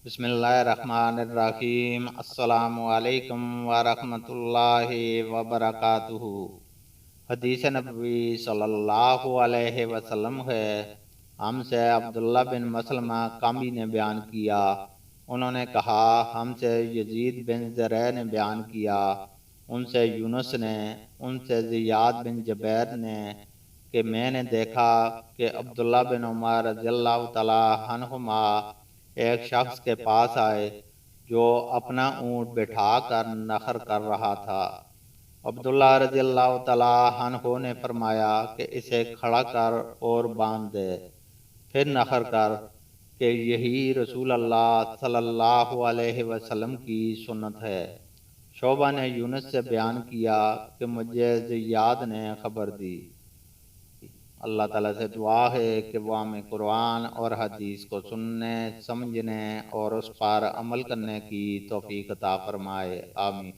بسم اللہ الرحمن الرحیم۔ السلام علیکم ورحمۃ اللہ وبرکاتہ۔ حدیث نبوی صلی اللہ علیہ وسلم ہے، ہم سے عبداللہ بن مسلمہ کامبی نے بیان کیا، انہوں نے کہا ہم سے یزید بن زرع نے بیان کیا، ان سے یونس نے، ان سے زیاد بن جبیر نے کہ میں نے دیکھا کہ عبداللہ بن عمر رضی اللہ تعالی عنہما ایک شخص کے پاس آئے جو اپنا اونٹ بٹھا کر نخر کر رہا تھا۔ عبداللہ رضی اللہ تعالیٰ عنہ نے فرمایا کہ اسے کھڑا کر اور باندھ دے، پھر نخر کر، کہ یہی رسول اللہ صلی اللہ علیہ وسلم کی سنت ہے۔ شعبہ نے یونس سے بیان کیا کہ مجھے زیاد نے خبر دی۔ اللہ تعالیٰ سے دعا ہے کہ وہ ہمیں قرآن اور حدیث کو سننے، سمجھنے اور اس پر عمل کرنے کی توفیق عطا فرمائے، آمین۔